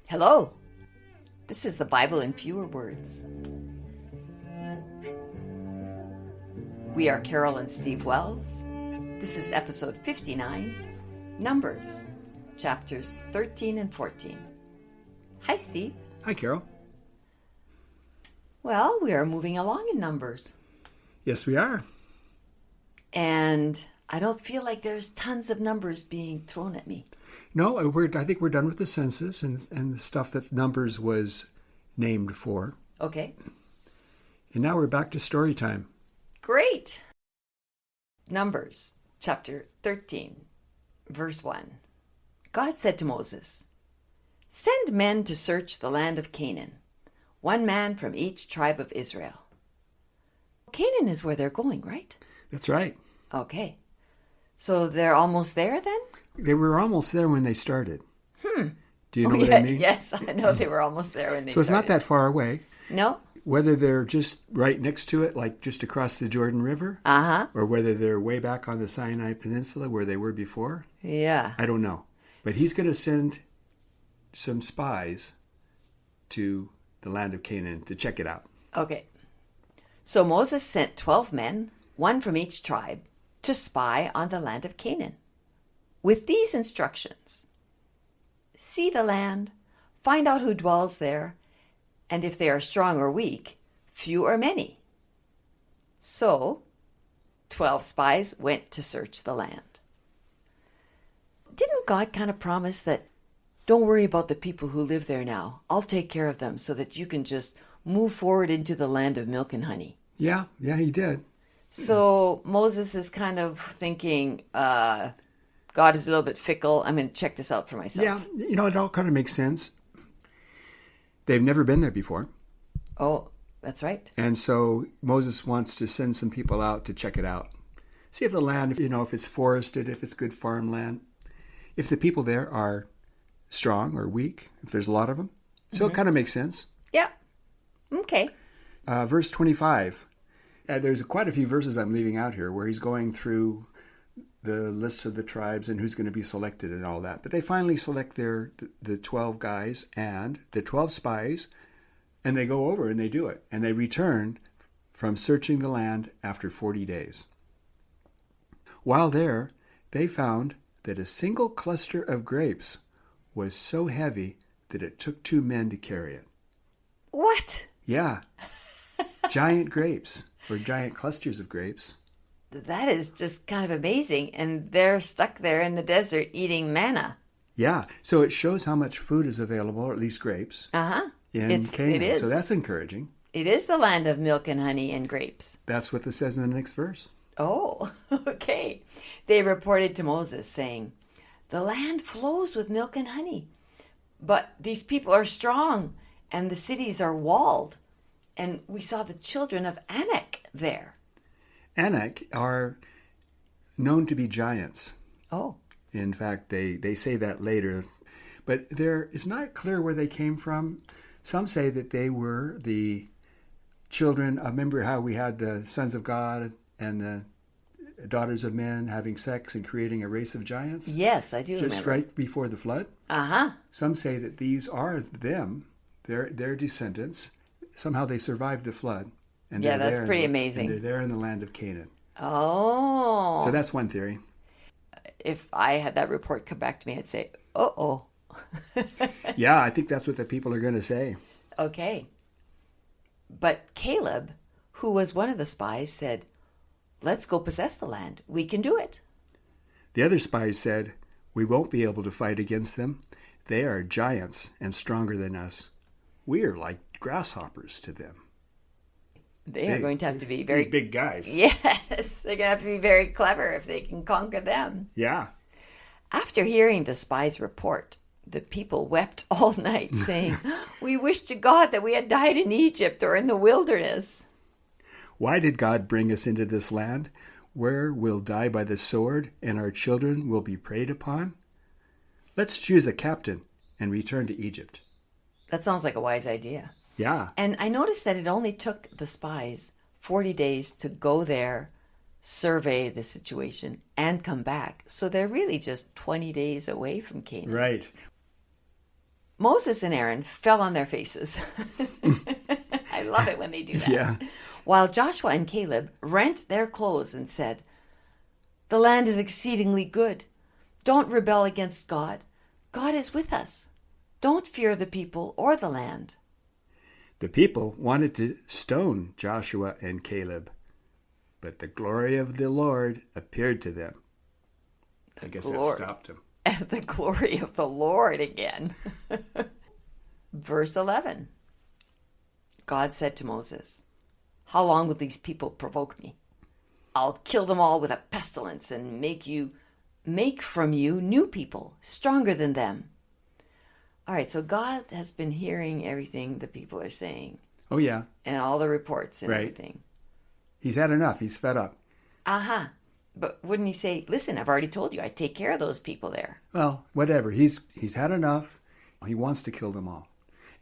Hello, this is the Bible in Fewer Words. We are Carol and Steve Wells. This is episode 59, Numbers, chapters 13 and 14. Hi, Steve. Hi, Carol. Well, we are moving along in Numbers. Yes, we are. And I don't feel like there's tons of numbers being thrown at me. No, I think we're done with the census and the stuff that Numbers was named for. Okay. And now we're back to story time. Great. Numbers, chapter 13, verse 1. God said to Moses, "Send men to search the land of Canaan, one man from each tribe of Israel." Canaan is where they're going, right? That's right. Okay. So they're almost there then? They were almost there when they started. Do you know what I mean? Yes, I know they were almost there when they started. So it's not that far away. No? Whether they're just right next to it, like just across the Jordan River, or whether they're way back on the Sinai Peninsula where they were before, Yeah. I don't know. But he's going to send some spies to the land of Canaan to check it out. Okay. So Moses sent 12 men, one from each tribe, to spy on the land of Canaan, with these instructions: see the land, find out who dwells there, and if they are strong or weak, few or many. So 12 spies went to search the land. Didn't God kind of promise that, don't worry about the people who live there now, I'll take care of them so that you can just move forward into the land of milk and honey? Yeah, he did. So Moses is kind of thinking, God is a little bit fickle. I'm going to check this out for myself. Yeah, it all kind of makes sense. They've never been there before. Oh, that's right. And so Moses wants to send some people out to check it out. See if the land, if it's forested, if it's good farmland, if the people there are strong or weak, if there's a lot of them. So it kind of makes sense. Yeah. Okay. Verse 25. There's quite a few verses I'm leaving out here where he's going through the lists of the tribes and who's going to be selected and all that. But they finally select the 12 guys and the 12 spies, and they go over and they do it. And they return from searching the land after 40 days. While there, they found that a single cluster of grapes was so heavy that it took 2 men to carry it. What? Yeah. Giant grapes. Or giant clusters of grapes. That is just kind of amazing. And they're stuck there in the desert eating manna. Yeah. So it shows how much food is available, or at least grapes, in Canaan. It is. So that's encouraging. It is the land of milk and honey and grapes. That's what this says in the next verse. Oh, okay. They reported to Moses saying, "The land flows with milk and honey, but these people are strong and the cities are walled. And we saw the children of Anak there." Anak are known to be giants. Oh. In fact, they say that later. But it's not clear where they came from. Some say that they were the children. Remember how we had the sons of God and the daughters of men having sex and creating a race of giants? Yes, I do remember. Just right before the flood? Some say that these are them, their descendants. Somehow they survived the flood. And that's pretty amazing. And they're there in the land of Canaan. Oh. So that's one theory. If I had that report come back to me, I'd say, uh-oh. Yeah, I think that's what the people are going to say. Okay. But Caleb, who was one of the spies, said, "Let's go possess the land. We can do it." The other spies said, "We won't be able to fight against them. They are giants and stronger than us. We are like grasshoppers to them." They are going to have to be very big guys. Yes, they're going to have to be very clever if they can conquer them. Yeah. After hearing the spies' report, the people wept all night, saying, "We wish to God that we had died in Egypt or in the wilderness." Why did God bring us into this land where we'll die by the sword and our children will be preyed upon? Let's choose a captain and return to Egypt. That sounds like a wise idea. Yeah. And I noticed that it only took the spies 40 days to go there, survey the situation, and come back. So they're really just 20 days away from Canaan. Right. Moses and Aaron fell on their faces. I love it when they do that. Yeah. While Joshua and Caleb rent their clothes and said, "The land is exceedingly good. Don't rebel against God. God is with us. Don't fear the people or the land." The people wanted to stone Joshua and Caleb, but the glory of the Lord appeared to them. I guess that stopped them. And the glory of the Lord again. Verse 11. God said to Moses, "How long will these people provoke me? I'll kill them all with a pestilence and make from you new people, stronger than them." All right, so God has been hearing everything the people are saying. Oh, yeah. And all the reports and right. everything. He's had enough. He's fed up. Uh-huh. But wouldn't he say, "Listen, I've already told you, I take care of those people there." Well, whatever. He's had enough. He wants to kill them all.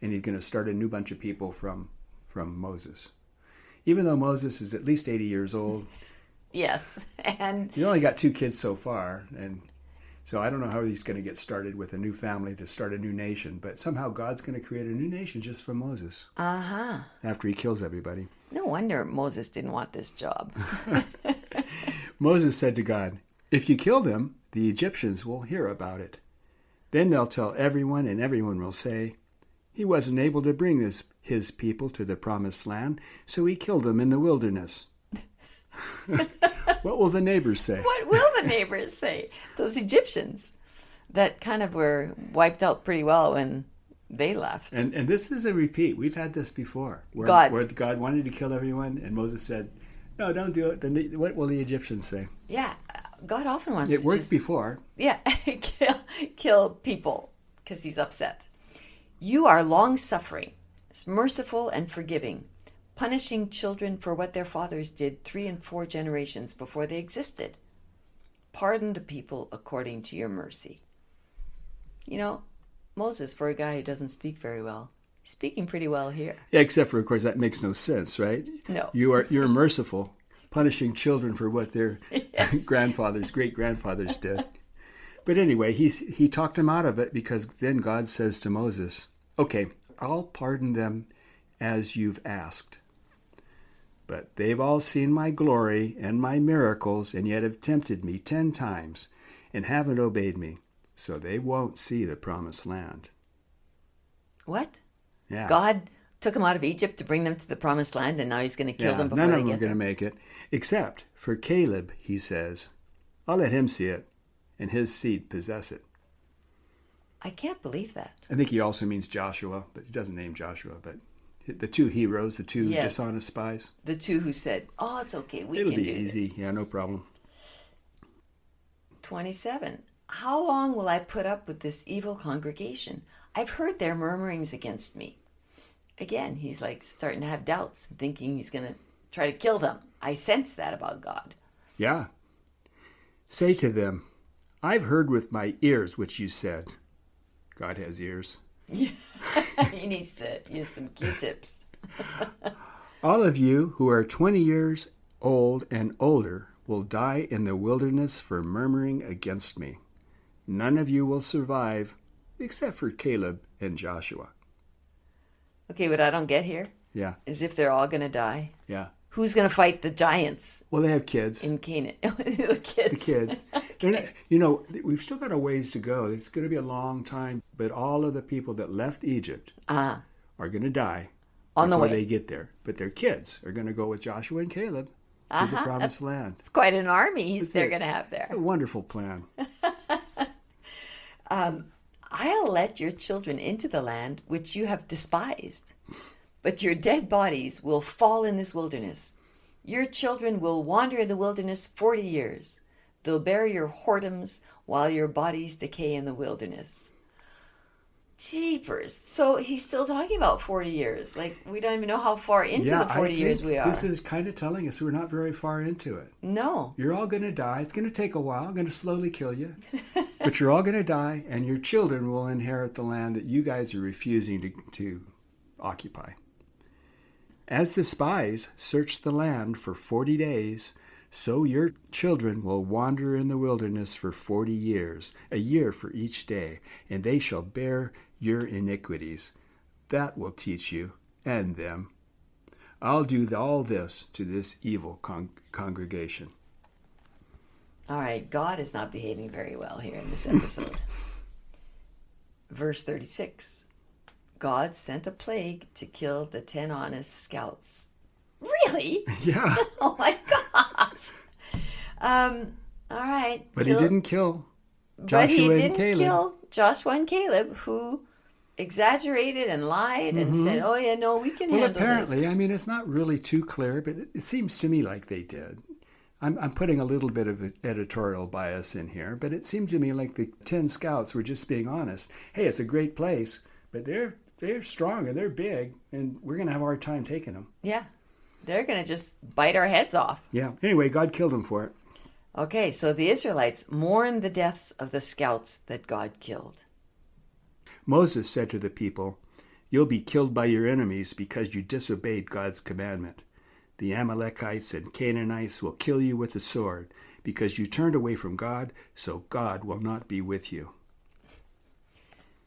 And he's going to start a new bunch of people from Moses. Even though Moses is at least 80 years old. Yes. And he only got 2 kids so far. And so I don't know how he's going to get started with a new family to start a new nation. But somehow God's going to create a new nation just from Moses. Uh-huh. After he kills everybody. No wonder Moses didn't want this job. Moses said to God, "If you kill them, the Egyptians will hear about it. Then they'll tell everyone, and everyone will say, 'He wasn't able to bring his people to the promised land, so he killed them in the wilderness.'" What will the neighbors say? What will the neighbors say? Those Egyptians that kind of were wiped out pretty well when they left. And this is a repeat. We've had this before. Where God wanted to kill everyone, and Moses said, "No, don't do it." Then what will the Egyptians say? Yeah, God often wants to It worked before. Yeah, kill people because he's upset. "You are long-suffering, merciful and forgiving, punishing children for what their fathers did 3 and 4 generations before they existed. Pardon the people according to your mercy." You know, Moses, for a guy who doesn't speak very well, he's speaking pretty well here. Yeah, except for, of course, that makes no sense, right? No. You're merciful, punishing children for what their great-grandfathers did. But anyway, he talked him out of it because then God says to Moses, "Okay, I'll pardon them as you've asked. But they've all seen my glory and my miracles and yet have tempted me 10 times and haven't obeyed me. So they won't see the promised land." What? Yeah. God took them out of Egypt to bring them to the promised land, and now he's going to kill them before none they of them get are going to make it. Except for Caleb, he says, "I'll let him see it, and his seed possess it." I can't believe that. I think he also means Joshua, but he doesn't name Joshua. But the 2 heroes, the 2 dishonest spies. The 2 who said, "Oh, it's okay, we It'll can be do easy. this." Yeah, no problem. 27. "How long will I put up with this evil congregation? I've heard their murmurings against me." Again, he's like starting to have doubts, thinking he's going to try to kill them. I sense that about God. Yeah. "Say to them, I've heard with my ears what you said." God has ears. Yeah. He needs to use some Q-tips. "All of you who are 20 years old and older will die in the wilderness for murmuring against me. None of you will survive except for Caleb and Joshua." Okay, what I don't get here is if they're all going to die. Yeah. Who's going to fight the giants? Well, they have kids. In Canaan. The kids. The kids. Okay. We've still got a ways to go. It's going to be a long time. But all of the people that left Egypt are going to die on the way they get there. But their kids are going to go with Joshua and Caleb to the promised land. It's quite an army they're going to have there. It's a wonderful plan. "I'll let your children into the land which you have despised, but your dead bodies will fall in this wilderness. Your children will wander in the wilderness 40 years. They'll bear your whoredoms while your bodies decay in the wilderness." Jeepers. So he's still talking about 40 years. Like, we don't even know how far into the 40 years we are. This is kind of telling us we're not very far into it. No. You're all going to die. It's going to take a while. I'm going to slowly kill you. But you're all going to die, and your children will inherit the land that you guys are refusing to occupy. "As the spies search the land for 40 days, so your children will wander in the wilderness for 40 years, a year for each day, and they shall bear your iniquities. That will teach you and them. I'll do all this to this evil congregation. All right, God is not behaving very well here in this episode. Verse 36. God sent a plague to kill the 10 honest scouts. Really? Yeah. Oh my gosh. All right. But he didn't kill Joshua but he and didn't Caleb. kill Joshua and Caleb, who exaggerated and lied and said, "Oh yeah, no, we can handle apparently, this." I mean, it's not really too clear, but it seems to me like they did. I'm putting a little bit of editorial bias in here, but it seemed to me like the 10 scouts were just being honest. Hey, it's a great place, but they're strong and they're big, and we're going to have a hard time taking them. Yeah. They're going to just bite our heads off. Yeah. Anyway, God killed them for it. Okay, so the Israelites mourned the deaths of the scouts that God killed. Moses said to the people, "You'll be killed by your enemies because you disobeyed God's commandment. The Amalekites and Canaanites will kill you with the sword because you turned away from God, so God will not be with you."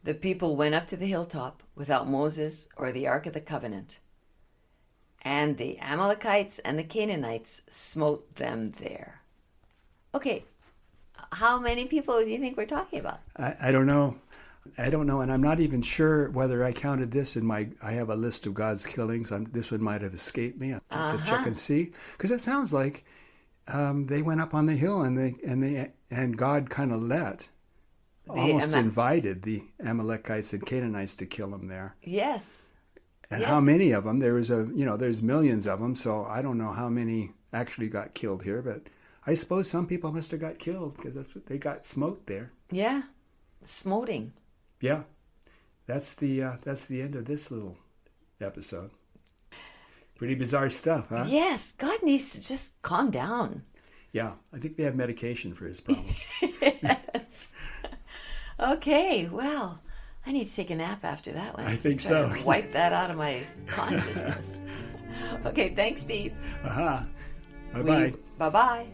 The people went up to the hilltop without Moses or the Ark of the Covenant. And the Amalekites and the Canaanites smote them there. Okay, how many people do you think we're talking about? I don't know. I don't know, and I'm not even sure whether I counted this in I have a list of God's killings. This one might have escaped me. I have to check and see. Because it sounds like they went up on the hill and God kind of invited the Amalekites and Canaanites to kill them there. Yes. And how many of them? There's millions of them, so I don't know how many actually got killed here, but I suppose some people must have got killed because that's what they got smoked there. Yeah, smoting. Yeah, that's the end of this little episode. Pretty bizarre stuff, huh? Yes, God needs to just calm down. Yeah, I think they have medication for his problem. Yes. Okay, well, I need to take a nap after that one. I think so. Wipe that out of my consciousness. Okay, thanks, Steve. Bye-bye. Bye-bye.